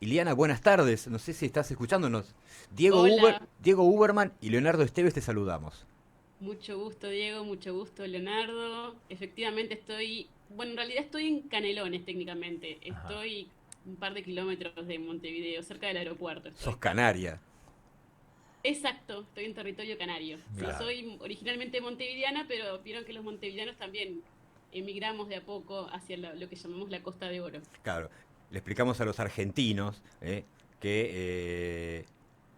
Iliana, buenas tardes. No sé si estás escuchándonos. Hola, Diego Uberman y Leonardo Esteves te saludamos. mucho gusto Diego, mucho gusto Leonardo. Efectivamente bueno, en realidad estoy en Canelones técnicamente. Ajá. Estoy un par de kilómetros de Montevideo, cerca del aeropuerto Sos estoy. canaria. Exacto, estoy en territorio canario. Sí, Claro. soy originalmente montevideana, pero vieron que los montevideanos también emigramos de a poco hacia lo que llamamos la Costa de Oro. Claro, le explicamos a los argentinos que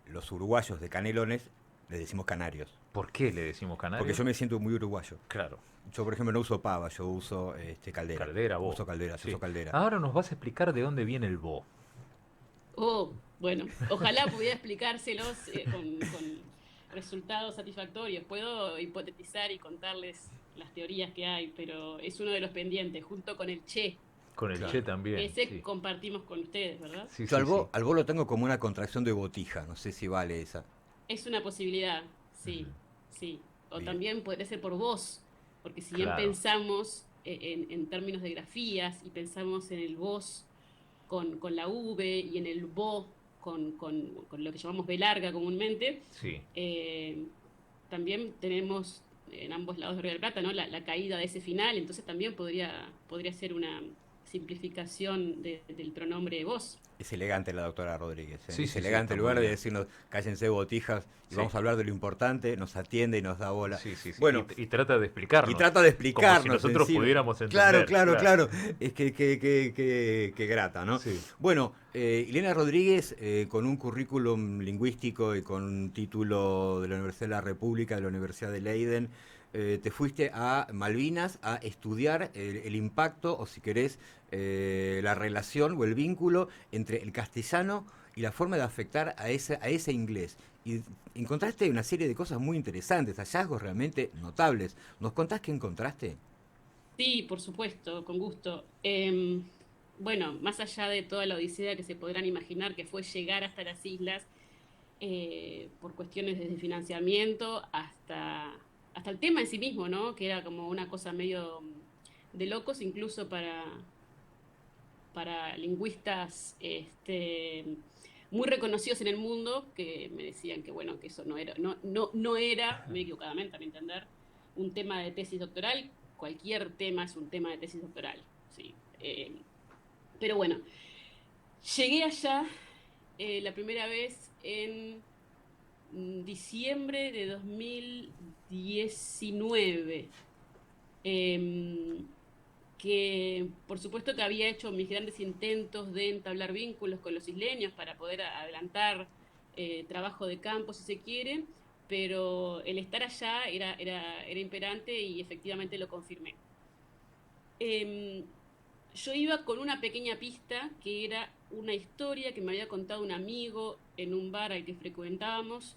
los uruguayos de Canelones le decimos canarios. ¿Por qué le decimos Porque canario? yo me siento muy uruguayo. Claro. Yo, por ejemplo, no uso pava, yo uso caldera. Caldera, vos. Uso caldera, yo uso Sí. caldera. Ahora nos vas a explicar de dónde viene el bo. Oh, bueno, ojalá pudiera explicárselos con resultados satisfactorios. Puedo hipotetizar y contarles las teorías que hay, pero es uno de los pendientes, junto con el Che, Con el che Claro. que también, ese sí. compartimos con ustedes, ¿verdad? Sí, Yo sí, sí. al bo lo tengo como una contracción de botija, no sé si vale esa. Es una posibilidad, Ujú. sí, sí. O Bien. también podría ser por vos, porque si bien Claro. pensamos en términos de grafías y pensamos en el vos con la V y en el bo con lo que llamamos B larga comúnmente, Sí. eh, también tenemos en ambos lados de Río de la Plata, ¿no? La caída de ese final, entonces también podría ser una simplificación del pronombre vos. Es elegante la doctora Rodríguez, ¿eh? Sí, Es sí, sí, elegante está en muy lugar de bien. decirnos cállense botijas y Sí. vamos a hablar de lo importante, nos atiende y nos da bola. Sí, sí, sí. Bueno, Y trata de y explicarnos. trata de Como si explicarnos nosotros encima. pudiéramos Claro, entender. claro, Claro. claro. Es que grata, ¿no? Sí. Bueno, Elena Rodríguez, con un currículum lingüístico y con un título de la Universidad de la República, de la Universidad de Leiden, te fuiste a Malvinas a estudiar el impacto, o si querés, la relación o el vínculo entre el castellano y la forma de afectar a ese inglés. Y encontraste una serie de cosas muy interesantes, hallazgos realmente notables. ¿Nos contás qué encontraste? Sí, por supuesto, con gusto. Bueno, más allá de toda la odisea que se podrán imaginar que fue llegar hasta las islas, por cuestiones desde financiamiento hasta el tema en sí mismo, ¿no? Que era como una cosa medio de locos, incluso para lingüistas muy reconocidos en el mundo, que me decían que, bueno, que eso no era, muy equivocadamente a mi entender, un tema de tesis doctoral. Cualquier tema es un tema de tesis doctoral, sí. Pero bueno, llegué allá la primera vez en diciembre de 2019, eh, que por supuesto que había hecho mis grandes intentos de entablar vínculos con los isleños para poder adelantar trabajo de campo, si se quiere, pero el estar allá era imperante y efectivamente lo confirmé. Eh, yo iba con una pequeña pista que era una historia que me había contado un amigo en un bar al que frecuentábamos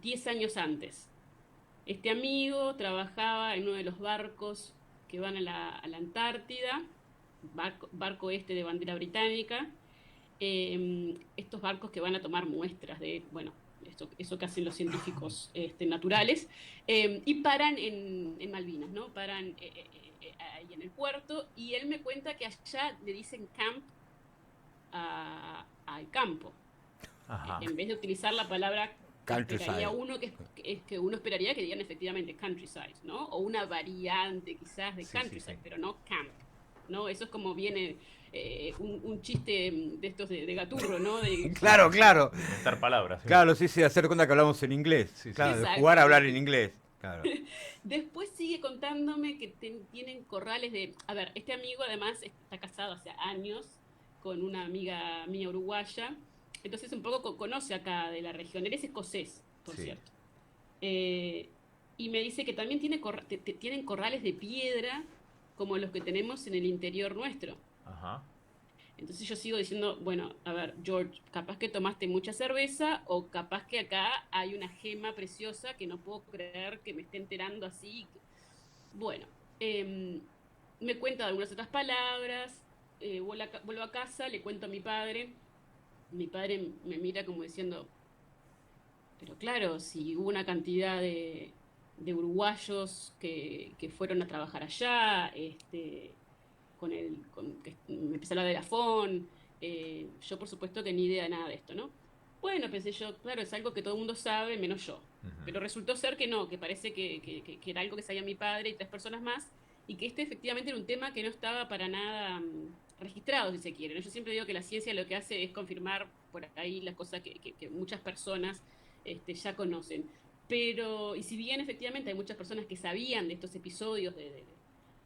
10 años antes. Este amigo trabajaba en uno de los barcos que van a la Antártida, barco este de bandera británica, estos barcos que van a tomar muestras de, bueno, eso que hacen los científicos naturales, y paran en Malvinas, ¿no? Paran ahí en el puerto, y él me cuenta que allá le dicen camp al campo. Ajá. En vez de utilizar la palabra que esperaría Countryside. uno, que uno esperaría que digan efectivamente countryside, ¿no? O una variante quizás de Sí, sí, sí. countryside, pero no camp, ¿no? Eso es como viene un chiste de estos de Gaturro, ¿no? Sí, Claro, sí, sí. claro. De inventar palabras, sí. Claro, sí, sí, hacer cuenta que hablamos en inglés. Sí, sí, Claro, de sí. jugar a hablar en Exactamente. inglés. Claro. Después sigue contándome que tienen corrales de... A ver, este amigo además está casado hace años con una amiga mía uruguaya, entonces un poco conoce acá de la región. Él es escocés, por Sí. cierto. Eh, y me dice que también tienen corrales de piedra como los que tenemos en el interior nuestro. Ajá. Entonces yo sigo diciendo, bueno, a ver, George, capaz que tomaste mucha cerveza o capaz que acá hay una gema preciosa que no puedo creer que me esté enterando así. Bueno, me cuenta algunas otras palabras, vuelvo a casa, le cuento a mi padre me mira como diciendo, pero claro, si hubo una cantidad de uruguayos que fueron a trabajar allá, que me empezó a hablar de Lafón, Yo, por supuesto, que ni idea de nada de esto, ¿no? Bueno, pensé yo, claro, es algo que todo el mundo sabe, menos yo. Pero resultó ser que no, que parece que era algo que sabía mi padre y 3 personas más, y que este efectivamente era un tema que no estaba para nada registrado, si se quiere, ¿no? Yo siempre digo que la ciencia lo que hace es confirmar por ahí las cosas que muchas personas ya conocen. Pero, y si bien efectivamente hay muchas personas que sabían de estos episodios de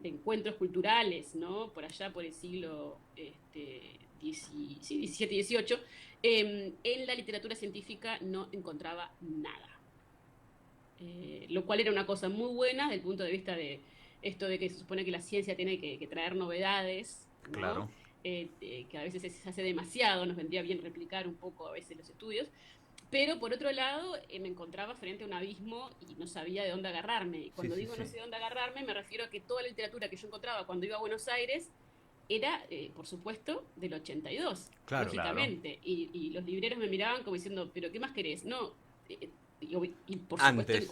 encuentros culturales, ¿no? Por allá, por el siglo sí, 17 y 18, en la literatura científica no encontraba nada. Lo cual era una cosa muy buena desde el punto de vista de esto de que se supone que la ciencia tiene que traer novedades, ¿no? Claro. Que a veces se hace demasiado, nos vendría bien replicar un poco a veces los estudios, pero por otro lado me encontraba frente a un abismo y no sabía de dónde agarrarme. Y cuando digo no sé de dónde agarrarme, me refiero a que toda la literatura que yo encontraba cuando iba a Buenos Aires era, por supuesto, del 82, claro, lógicamente. Claro. Y los libreros me miraban como diciendo, ¿pero qué más querés? No, y por supuesto que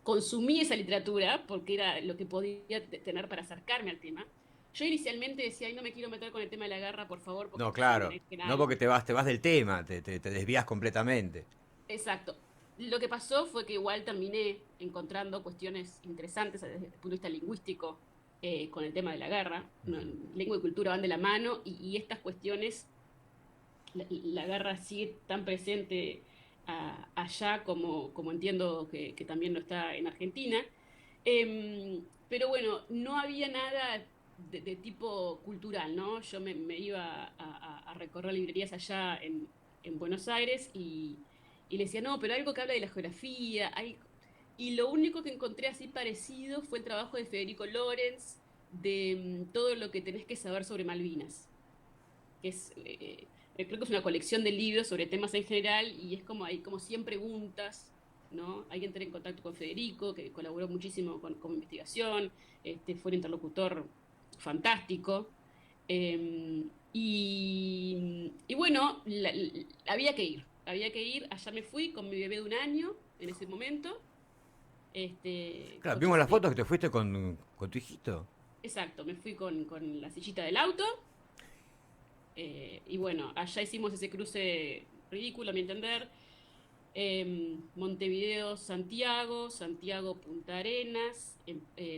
consumí esa literatura porque era lo que podía tener para acercarme al tema. Yo inicialmente decía, ay, no me quiero meter con el tema de la guerra, por favor. No, claro. No porque te vas del tema, te desvías completamente. Exacto. Lo que pasó fue que igual terminé encontrando cuestiones interesantes desde el punto de vista lingüístico con el tema de la guerra. ¿No? Lengua y cultura van de la mano y estas cuestiones, la guerra sigue tan presente allá como entiendo que también lo está en Argentina. Pero bueno, no había nada de tipo cultural, ¿no? Yo me iba a recorrer librerías allá en Buenos Aires y le decía, no, pero algo que habla de la geografía. Y lo único que encontré así parecido fue el trabajo de Federico Lorenz de todo lo que tenés que saber sobre Malvinas, que es... creo que es una colección de libros sobre temas en general y es como hay como 100 preguntas, ¿no? Ahí entré en contacto con Federico, que colaboró muchísimo con investigación, fue un interlocutor fantástico. Y bueno, había que ir, allá me fui con mi bebé de 1 año en ese momento. Claro, vimos las fotos que te fuiste con tu hijito. Exacto, me fui con la sillita del auto. Y bueno, allá hicimos ese cruce ridículo, a mi entender. Montevideo, Santiago, Punta Arenas.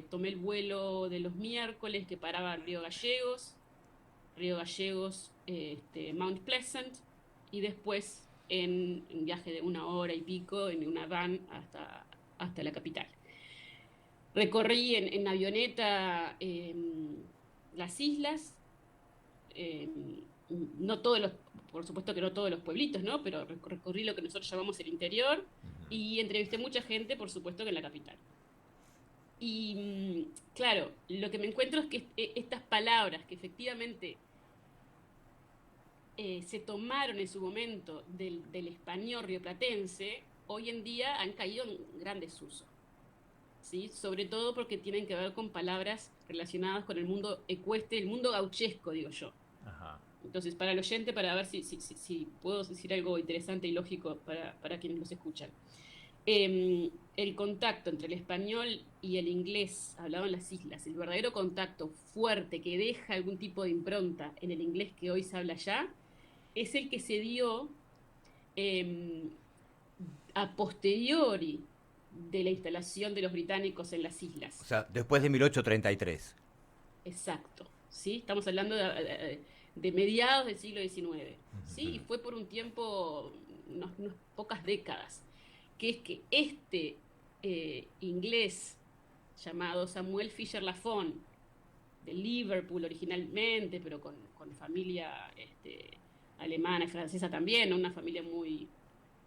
Tomé el vuelo de los miércoles que paraba en Río Gallegos, Mount Pleasant. Y después en un viaje de 1 hora y pico en una van hasta la capital. Recorrí en avioneta las islas. No todos los, por supuesto que no todos los pueblitos, ¿no? Pero recorrí lo que nosotros llamamos el interior y entrevisté mucha gente, por supuesto que en la capital. Y claro, lo que me encuentro es que estas palabras que efectivamente se tomaron en su momento del español rioplatense, hoy en día han caído en gran desuso, ¿sí? Sobre todo porque tienen que ver con palabras relacionadas con el mundo ecuestre, el mundo gauchesco, digo yo. Ajá. Entonces, para el oyente, para ver si puedo decir algo interesante y lógico para quienes los escuchan. El contacto entre el español y el inglés, hablado en las islas, el verdadero contacto fuerte que deja algún tipo de impronta en el inglés que hoy se habla allá, es el que se dio a posteriori de la instalación de los británicos en las islas. O sea, después de 1833. Exacto, ¿sí? Estamos hablando de mediados del siglo XIX, ¿sí? Y fue por un tiempo, unas pocas décadas, que es que inglés llamado Samuel Fisher Lafon, de Liverpool originalmente, pero con familia alemana y francesa también, una familia muy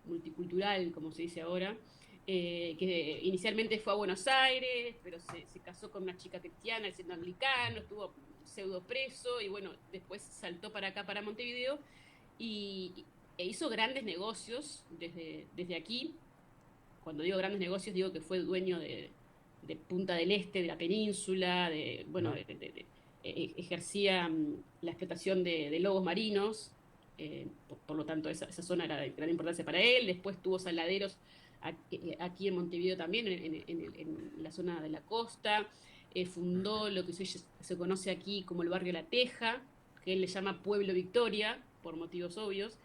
multicultural, como se dice ahora, que inicialmente fue a Buenos Aires, pero se casó con una chica cristiana, siendo anglicano, estuvo pseudo preso y bueno, después saltó para acá, para Montevideo, e hizo grandes negocios desde aquí. Cuando digo grandes negocios, digo que fue dueño de Punta del Este, de la península, ejercía la explotación de lobos marinos, por lo tanto esa zona era de gran importancia para él. Después tuvo saladeros aquí en Montevideo también, en la zona de la costa. Fundó lo que se conoce aquí como el barrio La Teja, que él le llama Pueblo Victoria, por motivos obvios.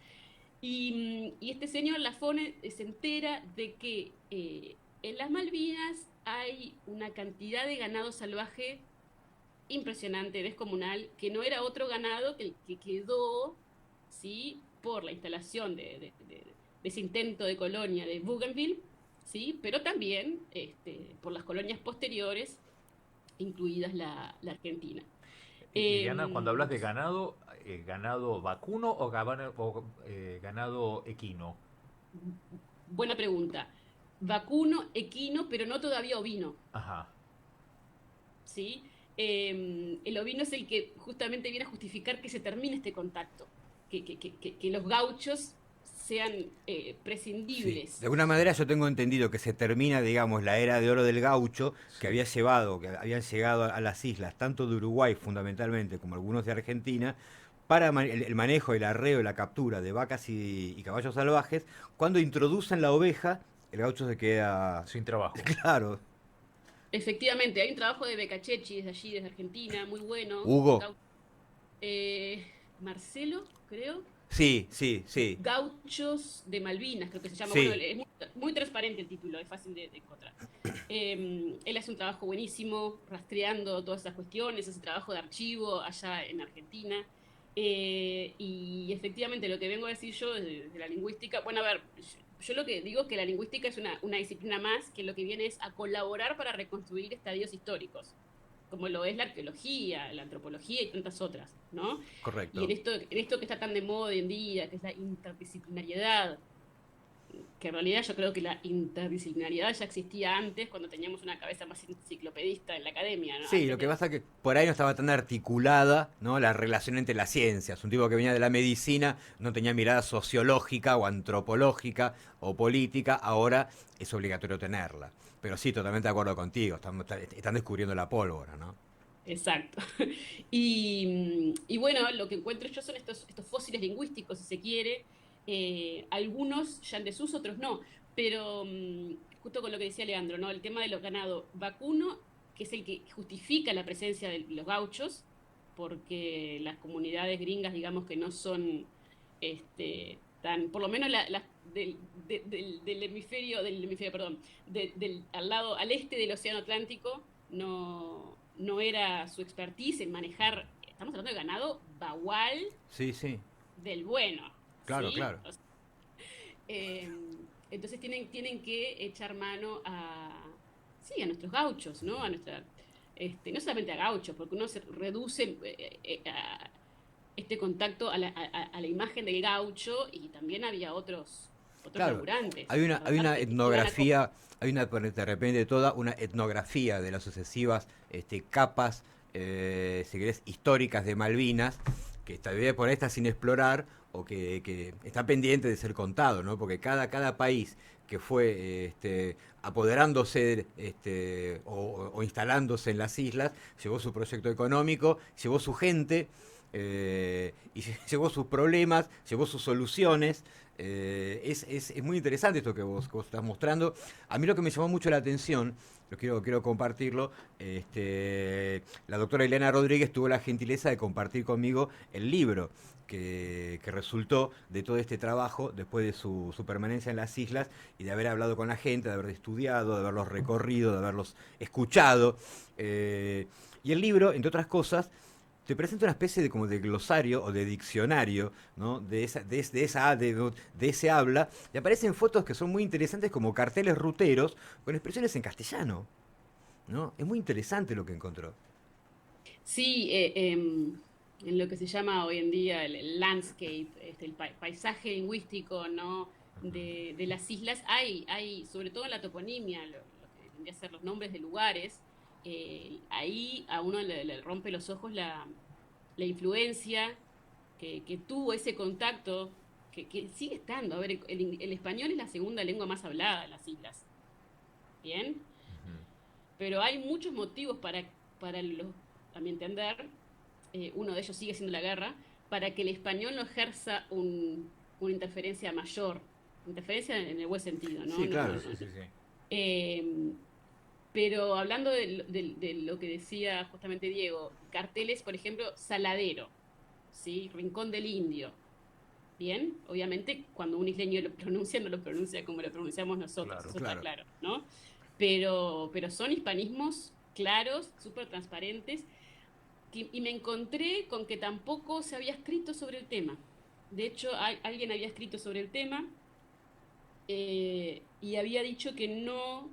Y este señor Lafone se entera de que en las Malvinas hay una cantidad de ganado salvaje impresionante, descomunal, que no era otro ganado que el que quedó, ¿sí?, por la instalación de ese intento de colonia de Bougainville, ¿sí?, pero también por las colonias posteriores, incluidas la Argentina. Cuando hablas de ganado, ¿ganado vacuno o ganado equino? Buena pregunta. Vacuno, equino, pero no todavía ovino. Ajá. ¿Sí? El ovino es el que justamente viene a justificar que se termine este contacto, que los gauchos sean prescindibles. Sí. De alguna manera yo tengo entendido que se termina, digamos, la era de oro del gaucho, que habían llegado a las islas, tanto de Uruguay fundamentalmente como algunos de Argentina, para el manejo, el arreo y la captura de vacas y caballos salvajes. Cuando introducen la oveja, el gaucho se queda sin trabajo. Claro. Efectivamente, hay un trabajo de Becachechi desde allí, desde Argentina, muy bueno. Hugo. Marcelo, creo. Sí, sí, sí. Gauchos de Malvinas, creo que se llama. Sí. Bueno, es muy transparente el título, es fácil de encontrar. Él hace un trabajo buenísimo, rastreando todas esas cuestiones, ese trabajo de archivo allá en Argentina. Y efectivamente lo que vengo a decir yo desde la lingüística, bueno, a ver, yo lo que digo es que la lingüística es una disciplina más que lo que viene es a colaborar para reconstruir estadios históricos, como lo es la arqueología, la antropología y tantas otras, ¿no? Correcto. Y en esto que está tan de moda hoy en día, que es la interdisciplinariedad, que en realidad yo creo que la interdisciplinariedad ya existía antes, cuando teníamos una cabeza más enciclopedista en la academia, ¿no? Sí, lo que pasa es que por ahí no estaba tan articulada, ¿no?, la relación entre las ciencias. Un tipo que venía de la medicina no tenía mirada sociológica o antropológica o política, ahora es obligatorio tenerla. Pero sí, totalmente de acuerdo contigo, están descubriendo la pólvora, ¿no? Exacto. Y bueno, lo que encuentro yo son estos fósiles lingüísticos, si se quiere, algunos ya en desuso, otros no, pero justo con lo que decía Leandro, ¿no? El tema de los ganados vacuno, que es el que justifica la presencia de los gauchos, porque las comunidades gringas, digamos que no son tan, por lo menos del hemisferio, perdón, al este del Océano Atlántico, no era su expertise en manejar, estamos hablando de ganado bagual, sí, sí, del bueno. Claro, ¿sí? claro. O sea, entonces tienen que echar mano a nuestros gauchos, ¿no? A nuestra, no solamente a gauchos, porque uno se reduce a este contacto a la imagen del gaucho, y también había otros claro, laburantes. Hay una etnografía, de repente toda una etnografía de las sucesivas capas, si querés, históricas de Malvinas, que todavía por ahí está sin explorar o que está pendiente de ser contado, ¿no? Porque cada país que fue apoderándose o instalándose en las islas, llevó su proyecto económico, llevó su gente, y llevó sus problemas, llevó sus soluciones. Es muy interesante esto que vos estás mostrando. A mí lo que me llamó mucho la atención, quiero compartirlo, la doctora Ileana Rodríguez tuvo la gentileza de compartir conmigo el libro que resultó de todo este trabajo después de su permanencia en las islas y de haber hablado con la gente, de haber estudiado, de haberlos recorrido, de haberlos escuchado. Y el libro, entre otras cosas, te presenta una especie de como de glosario o de diccionario, ¿no?, de ese habla, y aparecen fotos que son muy interesantes, como carteles ruteros con expresiones en castellano, ¿no? Es muy interesante lo que encontró. Sí, en lo que se llama hoy en día el landscape, el paisaje lingüístico, ¿no?, de las islas, hay, sobre todo en la toponimia, lo que tendría que ser los nombres de lugares, ahí a uno le rompe los ojos la influencia que tuvo ese contacto, que sigue estando. A ver, el español es la segunda lengua más hablada en las islas. ¿Bien? Ujú. Pero hay muchos motivos a mi entender, uno de ellos sigue siendo la guerra, para que el español no ejerza una interferencia mayor. Interferencia en el buen sentido, ¿no? Sí, claro. Sí. Pero hablando de lo que decía justamente Diego, carteles, por ejemplo, Saladero. ¿sí? Rincón del Indio. Bien, obviamente cuando un isleño lo pronuncia, no lo pronuncia como lo pronunciamos nosotros, Claro. eso está claro, ¿no? Pero son hispanismos claros, súper transparentes, y me encontré con que tampoco se había escrito sobre el tema. De hecho, alguien había escrito sobre el tema y había dicho que no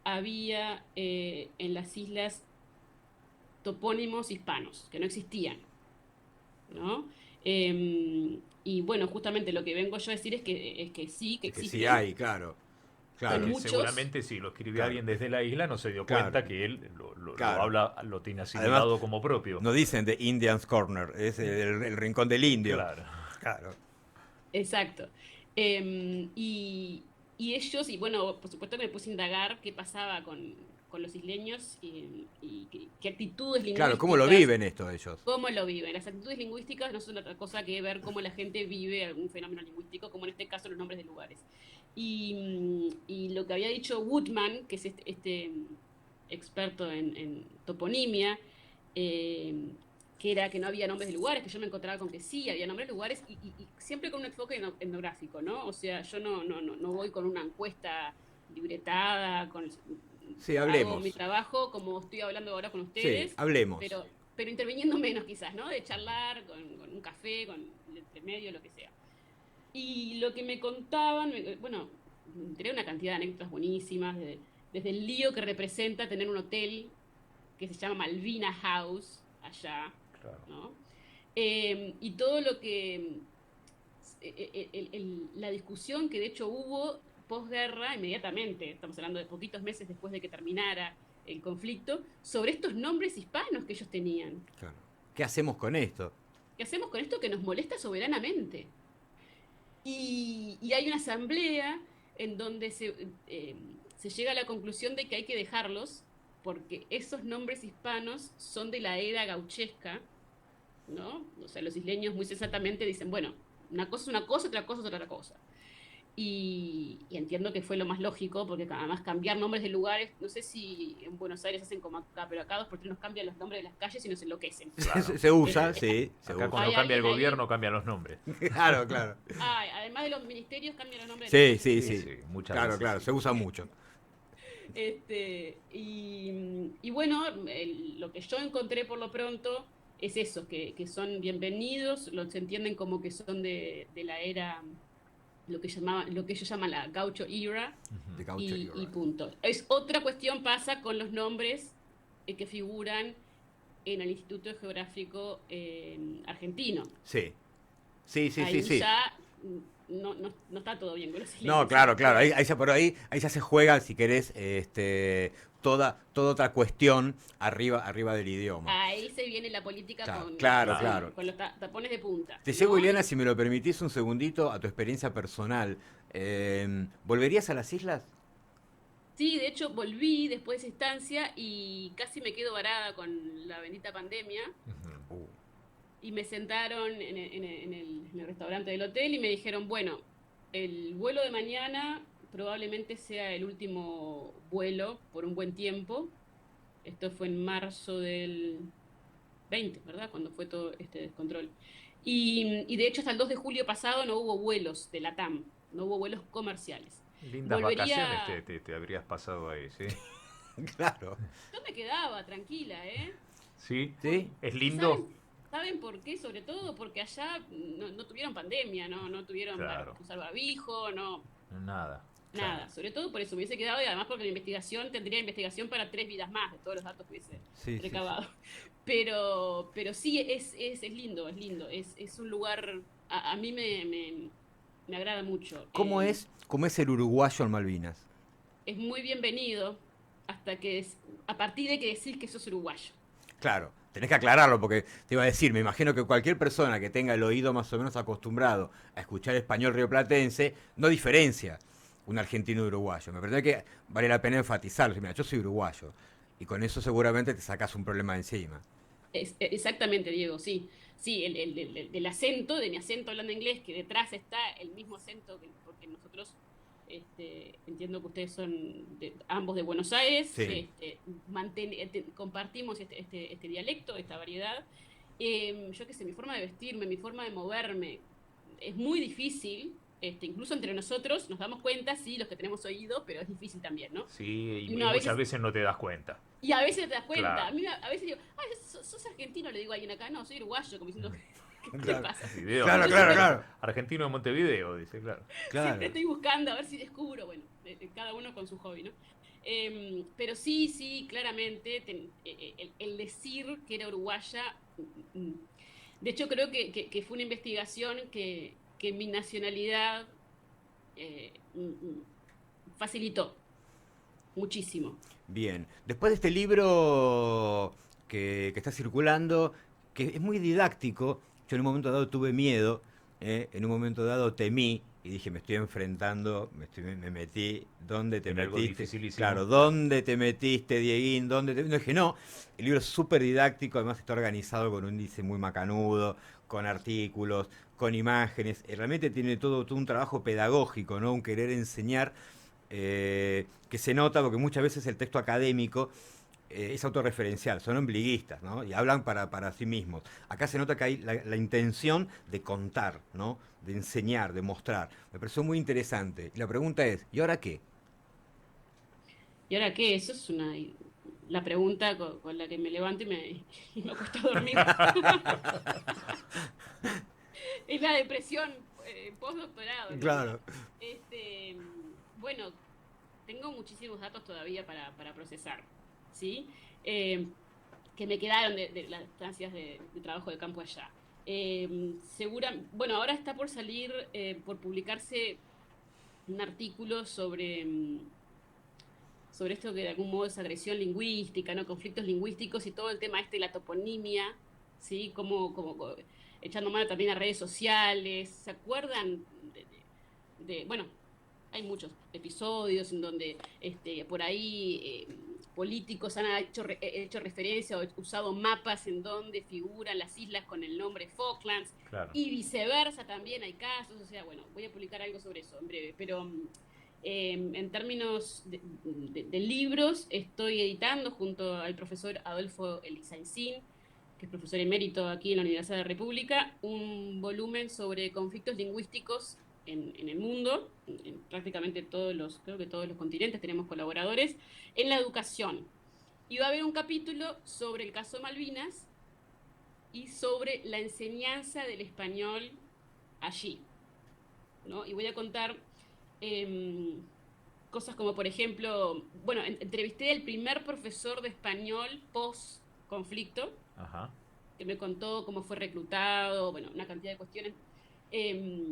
había en las islas topónimos hispanos, que no existían, ¿no? Y bueno, justamente lo que vengo yo a decir es que sí, que Es que sí existen, hay, claro. Es son Claro, que muchos. seguramente si lo escribió claro, alguien desde la isla no se dio claro, cuenta que él lo claro. habla, lo tiene Además, asimilado como propio. no dicen de Indian's Corner, es el rincón del indio. Claro. Claro. Exacto. Y ellos, y bueno, por supuesto que me puse a indagar qué pasaba con los isleños y qué actitudes Claro, ¿cómo lo lingüísticas, viven esto ellos? cómo lo viven. Las actitudes lingüísticas no son otra cosa que ver cómo la gente vive algún fenómeno lingüístico, como en este caso los nombres de lugares. Y lo que había dicho Woodman, que es este experto en toponimia, eh, que era que no había nombres de lugares, que yo me encontraba con que sí, había nombres de lugares, y siempre con un enfoque etnográfico, ¿no? O sea, yo no voy con una encuesta libretada, Sí, hago mi hablemos. trabajo como estoy hablando ahora con Sí, ustedes, hablemos. pero interviniendo menos quizás, ¿no? De charlar con un café, con entre medio, lo que sea. Y lo que me contaban, bueno, me enteré una cantidad de anécdotas buenísimas, desde el lío que representa tener un hotel que se llama Malvina House allá, Claro. ¿no? Y todo lo que, la discusión que de hecho hubo posguerra, inmediatamente, estamos hablando de poquitos meses después de que terminara el conflicto, sobre estos nombres hispanos que ellos tenían. Claro. ¿Qué hacemos con esto? ¿Qué hacemos con esto que nos molesta soberanamente? Y hay una asamblea en donde se llega a la conclusión de que hay que dejarlos porque esos nombres hispanos son de la era gauchesca, ¿no? O sea, los isleños muy sensatamente dicen, bueno, una cosa es una cosa, otra cosa es otra cosa. Y entiendo que fue lo más lógico, porque además cambiar nombres de lugares, no sé si en Buenos Aires hacen como acá, pero acá 2 por 3 nos cambian los nombres de las calles y nos enloquecen. Claro. Se usa, Eh, sí, se Acá usa. cuando hay cambia el alguien ahí. gobierno cambian los nombres. Claro, claro. Además de los ministerios, cambian los nombres de las Sí, calles sí, Sí, también. sí. sí, muchas Claro, veces claro, sí. se usa mucho. Y bueno, lo que yo encontré por lo pronto es eso, que son bienvenidos, los entienden como que son de la era, lo que ellos llaman la gaucho era, De Gaucho y Era. punto. Es otra cuestión pasa con los nombres que figuran en el Instituto Geográfico Argentino. Sí, sí, sí, sí, Ahí sí. ya no está todo bien con los No, isleños, ¿sí? claro, claro. Ahí ya se juega, si querés, toda otra cuestión arriba del idioma. Ahí se viene la política Claro, con, claro, Claro. claro. con los tapones de punta, Te llevo, ¿no? Ileana, si me lo permitís un segundito, a tu experiencia personal. ¿Volverías a las islas? Sí, de hecho volví después de esa estancia y casi me quedo varada con la bendita pandemia Ujú. Uh, y me sentaron en el restaurante del hotel y me dijeron, bueno, el vuelo de mañana probablemente sea el último vuelo por un buen tiempo. Esto fue en marzo del 20, ¿verdad? Cuando fue todo este descontrol. Y de hecho hasta el 2 de julio pasado no hubo vuelos de LATAM, no hubo vuelos comerciales. Lindas vacaciones Volvería, te habrías pasado ahí, ¿sí? claro. yo me quedaba tranquila, ¿eh? ¿Sí? ¿Sí? ¿Es ¿Y lindo? saben por qué? Sobre todo porque allá no tuvieron pandemia, no tuvieron Claro. que usar barbijo, Nada. nada. Sobre todo por eso me hubiese quedado y además porque la investigación tendría investigación para 3 vidas más de todos los datos que hubiese Sí, sí, sí. recabado. Pero sí, es lindo, es lindo. Es un lugar, a mí me agrada mucho. ¿Cómo es el uruguayo en Malvinas? Es muy bienvenido hasta a partir de que decís que sos uruguayo. Claro, tenés que aclararlo porque te iba a decir, me imagino que cualquier persona que tenga el oído más o menos acostumbrado a escuchar español rioplatense no diferencia un argentino de uruguayo. Me parece que vale la pena enfatizarlo. Mira, yo soy uruguayo y con eso seguramente te sacas un problema de encima. Exactamente, Diego, sí. Sí, del acento, de mi acento hablando inglés, que detrás está el mismo acento, porque nosotros entiendo que ustedes son ambos de Buenos Aires, Sí, compartimos este dialecto, esta variedad, yo qué sé, mi forma de vestirme, mi forma de moverme, es muy difícil, incluso entre nosotros nos damos cuenta, sí, los que tenemos oído, pero es difícil también, ¿no? Sí, Y y uno a muchas veces, veces no te das cuenta. y a veces te das cuenta, Claro. a veces digo, ay, sos argentino, le digo a alguien acá, no, soy uruguayo, como diciendo, ¿qué te Claro, pasa? ¿Y de dónde? claro, Yo claro, siempre, claro. Argentino de Montevideo, dice, claro. siempre Claro. estoy buscando a ver si descubro, bueno, cada uno con su hobby, ¿no? Pero sí, sí, claramente, el decir que era uruguaya, de hecho creo que fue una investigación que mi nacionalidad facilitó muchísimo. Bien. Después de este libro que está circulando, que es muy didáctico, yo en un momento dado tuve miedo, en un momento dado temí y dije, me estoy enfrentando, me metí, ¿dónde te En algo metiste? dificilísimo, Claro, claro. ¿dónde te metiste, Dieguín? ¿Dónde te... No, dije, no, el libro es súper didáctico, además está organizado con un índice muy macanudo, con artículos, con imágenes, realmente tiene todo un trabajo pedagógico, ¿no? Un querer enseñar que se nota porque muchas veces el texto académico es autorreferencial, son ombliguistas, ¿no? Y hablan para sí mismos. Acá se nota que hay la intención de contar, ¿no? De enseñar, de mostrar. Me pareció muy interesante. Y la pregunta es, ¿y ahora qué? ¿Y ahora qué? Eso es la pregunta con la que me levanto y me acuesto a dormir. Es la depresión postdoctorado, ¿no? Claro. Este, bueno, tengo muchísimos datos todavía para procesar, ¿sí? Eh, que me quedaron de las estancias de trabajo de campo allá. Bueno, ahora está por salir, por publicarse un artículo sobre esto que de algún modo es agresión lingüística, ¿no? Conflictos lingüísticos y todo el tema de la toponimia, ¿sí? Como echando mano también a redes sociales. ¿Se acuerdan bueno, hay muchos episodios en donde por ahí políticos han hecho referencia o usado mapas en donde figuran las islas con el nombre Falklands Claro. y viceversa también hay casos, o sea, bueno, voy a publicar algo sobre eso en breve, pero en términos de libros estoy editando junto al profesor Adolfo Elizaincín, que es profesor emérito aquí en la Universidad de la República, un volumen sobre conflictos lingüísticos en el mundo, en prácticamente creo que todos los continentes tenemos colaboradores, en la educación. Y va a haber un capítulo sobre el caso Malvinas y sobre la enseñanza del español allí, ¿no? Y voy a contar cosas como, por ejemplo, bueno, entrevisté al primer profesor de español post-conflicto, Ajá. que me contó cómo fue reclutado, bueno, una cantidad de cuestiones. Eh,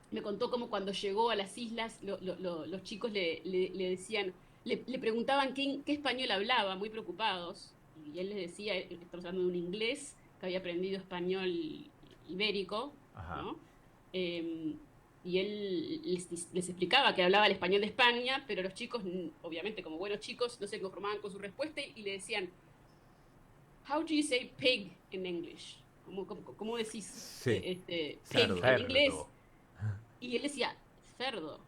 Me contó cómo cuando llegó a las islas los chicos le decían, le preguntaban qué español hablaba, muy preocupados, y él les decía, estamos hablando de un inglés que había aprendido español ibérico, Ajá. ¿no? Eh, y él les explicaba que hablaba el español de España, pero los chicos, obviamente como buenos chicos, no se conformaban con su respuesta y le decían, how do you say pig in English? ¿Cómo decís Sí, pig cerdo. en inglés? Cerdo. Y él decía, cerdo.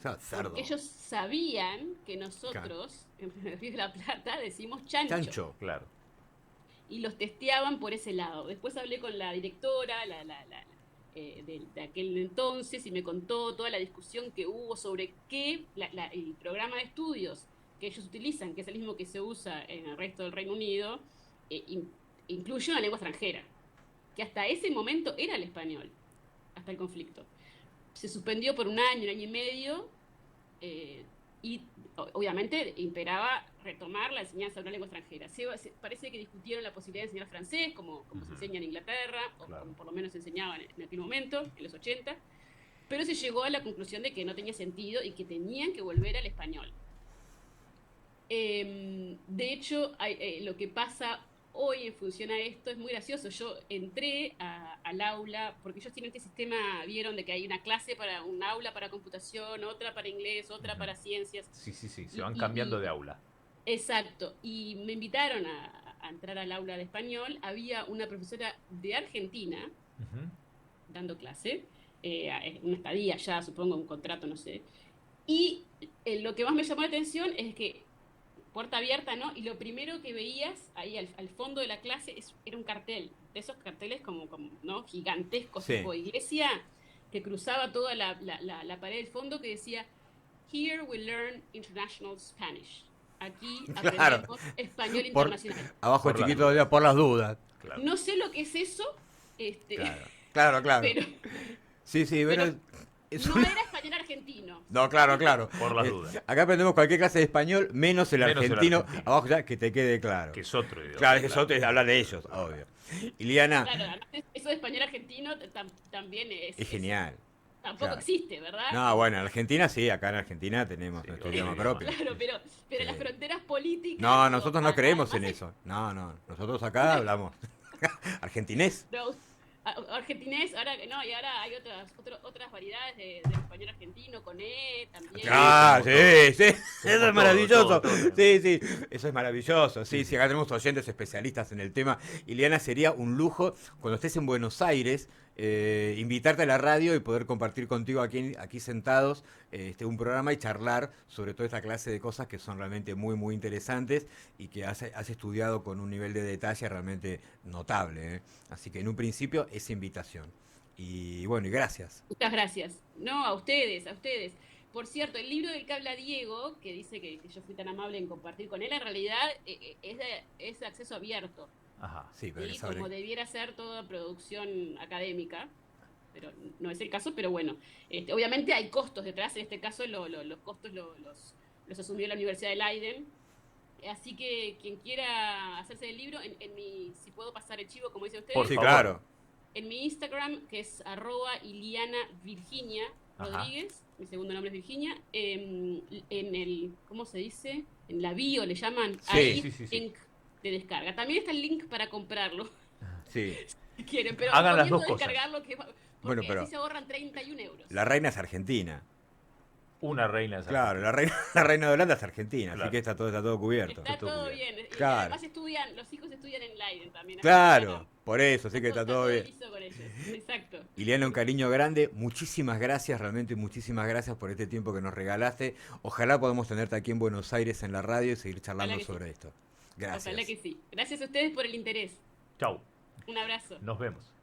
Porque Cerdo. ellos sabían que Claro. nosotros, en Río de la Plata, decimos chancho. Chancho. Claro. Y los testeaban por ese lado. Después hablé con la directora de aquel entonces y me contó toda la discusión que hubo sobre qué el programa de estudios que ellos utilizan, que es el mismo que se usa en el resto del Reino Unido, incluye una lengua extranjera, que hasta ese momento era el español, hasta el conflicto. Se suspendió por un año y medio, y obviamente imperaba retomar la enseñanza de una lengua extranjera. Parece que discutieron la posibilidad de enseñar francés, como se enseña en Inglaterra, o Claro. como por lo menos se enseñaba en aquel momento, en los 80, pero se llegó a la conclusión de que no tenía sentido y que tenían que volver al español. De hecho, lo que pasa hoy en función a esto es muy gracioso. Yo entré al aula, porque ellos tienen este sistema, vieron de que hay una clase para un aula para computación, otra para inglés, otra Ujú. para ciencias. Sí, sí, sí. Se Y, van y- cambiando de y- aula. exacto. Y me invitaron a entrar al aula de español. Había una profesora de Argentina Ujú. dando clase, una estadía ya, supongo, un contrato, no sé. Y lo que más me llamó la atención es que puerta abierta, ¿no? Y lo primero que veías ahí al fondo de la clase era un cartel, de esos carteles como ¿no? Gigantescos, Sí. tipo iglesia, que cruzaba toda la pared del fondo que decía, Here we learn international Spanish. Aquí Claro. aprendemos español Por- internacional. abajo Por las chiquito, dudas. por las dudas. Claro. No sé lo que es eso, Claro, claro. pero Sí, sí, pero bueno, es no una- era español argentino. No, claro. Por las dudas. Acá aprendemos cualquier clase de español, menos el Menos el argentino. argentino. Abajo ya, que te quede claro. Que es otro idioma. Claro, es que eso te habla de ellos, obvio. Iliana, Claro, además eso de español argentino también es genial. tampoco claro. existe, ¿verdad? No, bueno, en Argentina sí, acá en Argentina tenemos Sí, nuestro obvio. idioma propio. Claro, pero Sí. las fronteras políticas. No, nosotros no creemos en además eso. No, nosotros acá hablamos argentinés. argentinés, ahora no, y ahora hay otras variedades del español argentino, con E también. Ah, sí, sí, eso todo, es maravilloso. todo. Sí, sí, eso es maravilloso. Sí, sí, acá tenemos oyentes especialistas en el tema. Iliana, sería un lujo cuando estés en Buenos Aires invitarte a la radio y poder compartir contigo aquí sentados un programa y charlar sobre toda esta clase de cosas que son realmente muy, muy interesantes y que has estudiado con un nivel de detalle realmente notable. Así que en un principio esa invitación. Y bueno, y gracias. Muchas gracias. No, a ustedes, a ustedes. Por cierto, el libro del que habla Diego, que dice que yo fui tan amable en compartir con él, en realidad es de acceso abierto. Ajá. Sí, pero ¿Sí? Como debiera ser toda producción académica, pero no es el caso, pero bueno, obviamente hay costos detrás, en este caso los costos los asumió la Universidad de Leiden, así que quien quiera hacerse del libro, si puedo pasar el chivo, como dice usted, Por Sí, favor. claro. en mi Instagram, que es @Iliana Virginia Ajá. Rodríguez, mi segundo nombre es Virginia, en el, ¿cómo se dice? En la bio le llaman, Sí, ahí sí. link de descarga. También está el link para comprarlo, Sí. si quieren, pero Hagan las recomiendo dos cosas. descargarlo porque Bueno, pero- así se ahorran 31 euros. La reina es argentina. Una reina es Claro, la reina de Holanda es argentina, Claro. así que está todo cubierto. Está todo todo bien. bien. Y Claro. además los hijos estudian en Leiden también. así Claro, que por eso, sí que está todo bien. liso con ellos. Exacto. Iliana, un cariño grande, muchísimas gracias, realmente muchísimas gracias por este tiempo que nos regalaste. Ojalá podamos tenerte aquí en Buenos Aires en la radio y seguir charlando Ojalá que sobre esto. Gracias. Ojalá que sí. Gracias a ustedes por el interés. Chau. Un abrazo. Nos vemos.